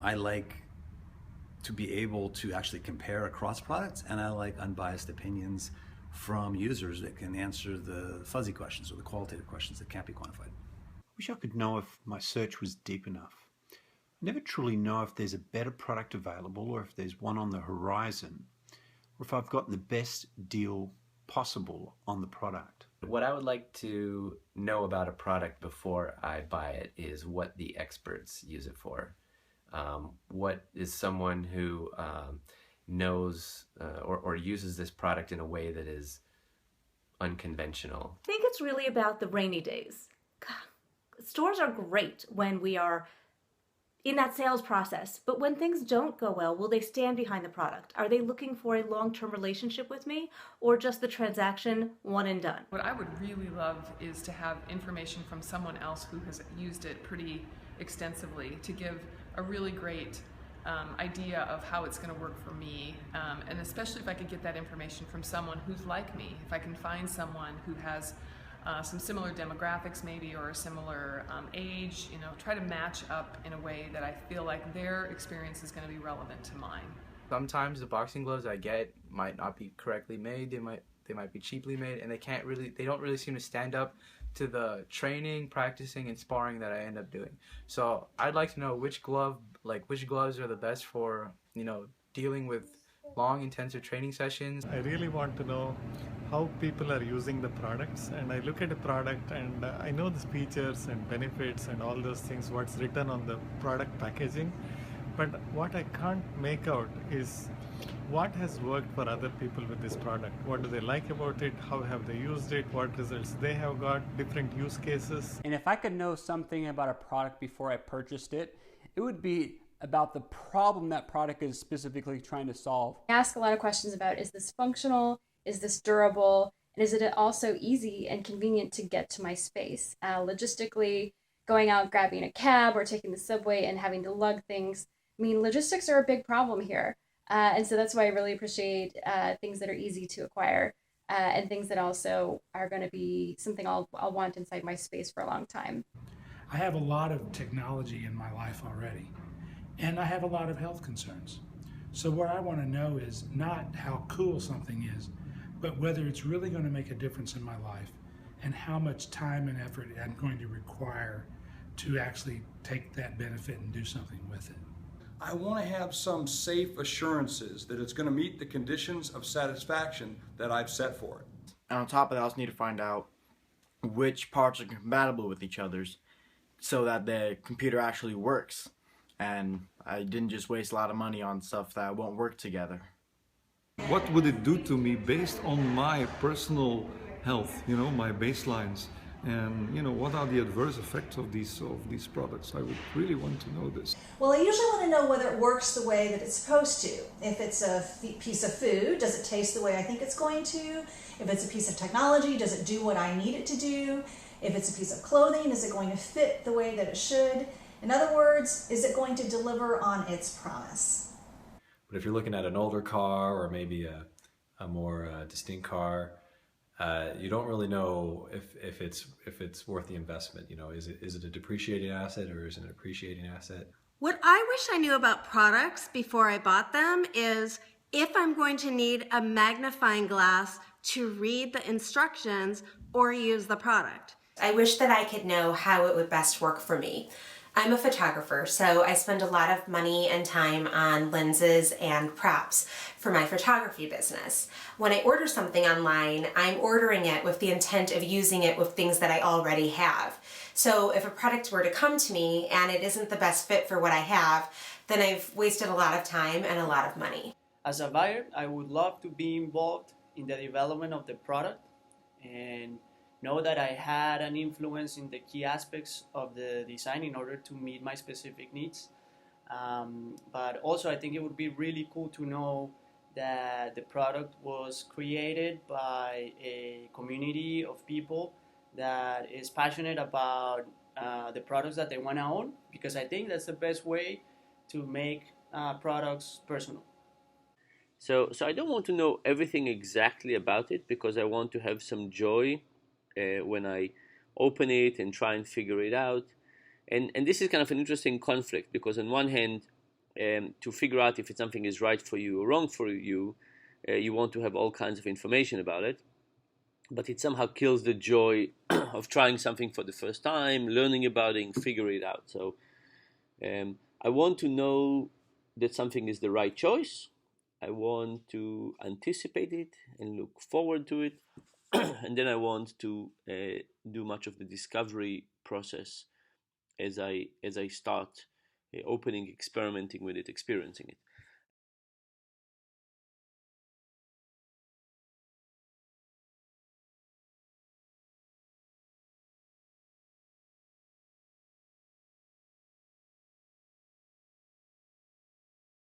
I like to be able to actually compare across products, and I like unbiased opinions from users that can answer the fuzzy questions or the qualitative questions that can't be quantified. Wish I could know if my search was deep enough. I never truly know if there's a better product available or if there's one on the horizon, or if I've got the best deal possible on the product. What I would like to know about a product before I buy it is what the experts use it for. What is someone who knows or uses this product in a way that is unconventional? I think it's really about the rainy days. Stores are great when we are in that sales process, but when things don't go well, will they stand behind the product? Are they looking for a long-term relationship with me, or just the transaction one and done? What I would really love is to have information from someone else who has used it pretty extensively to give a really great idea of how it's going to work for me, and especially if I could get that information from someone who's like me. If I can find someone who has some similar demographics maybe, or a similar age, try to match up in a way that I feel like their experience is going to be relevant to mine. Sometimes the boxing gloves I get might not be correctly made, they might be cheaply made, and they don't really seem to stand up to the training, practicing, and sparring that I end up doing. So I'd like to know which gloves are the best for, dealing with long, intensive training sessions. I really want to know how people are using the products, and I look at a product and I know the features and benefits and all those things, what's written on the product packaging, but what I can't make out is what has worked for other people with this product. What do they like about it? How have they used it? What results they have got? Different use cases. And if I could know something about a product before I purchased it, it would be about the problem that product is specifically trying to solve. I ask a lot of questions about, is this functional? Is this durable? And is it also easy and convenient to get to my space? Logistically, going out, grabbing a cab or taking the subway and having to lug things. I mean, logistics are a big problem here. And so that's why I really appreciate things that are easy to acquire and things that also are going to be something I'll want inside my space for a long time. I have a lot of technology in my life already, and I have a lot of health concerns. So what I want to know is not how cool something is, but whether it's really going to make a difference in my life and how much time and effort I'm going to require to actually take that benefit and do something with it. I want to have some safe assurances that it's going to meet the conditions of satisfaction that I've set for it. And on top of that, I also need to find out which parts are compatible with each other's so that the computer actually works. And I didn't just waste a lot of money on stuff that won't work together. What would it do to me based on my personal health, my baselines? And what are the adverse effects of these products? I would really want to know this. Well, I usually want to know whether it works the way that it's supposed to. If it's a piece of food, does it taste the way I think it's going to? If it's a piece of technology, does it do what I need it to do? If it's a piece of clothing, is it going to fit the way that it should? In other words, is it going to deliver on its promise? But if you're looking at an older car or maybe a more distinct car, you don't really know if it's worth the investment. Is it a depreciating asset or is it an appreciating asset? What I wish I knew about products before I bought them is if I'm going to need a magnifying glass to read the instructions or use the product. I wish that I could know how it would best work for me. I'm a photographer, so I spend a lot of money and time on lenses and props for my photography business. When I order something online, I'm ordering it with the intent of using it with things that I already have. So if a product were to come to me and it isn't the best fit for what I have, then I've wasted a lot of time and a lot of money. As a buyer, I would love to be involved in the development of the product and know that I had an influence in the key aspects of the design in order to meet my specific needs. But also I think it would be really cool to know that the product was created by a community of people that is passionate about the products that they want to own, because I think that's the best way to make products personal. So I don't want to know everything exactly about it, because I want to have some joy when I open it and try and figure it out. And this is kind of an interesting conflict, because on one hand, to figure out if something is right for you or wrong for you, you want to have all kinds of information about it. But it somehow kills the joy of trying something for the first time, learning about it, and figuring it out. So I want to know that something is the right choice. I want to anticipate it and look forward to it. And then I want to do much of the discovery process as I start opening, experimenting with it, experiencing it.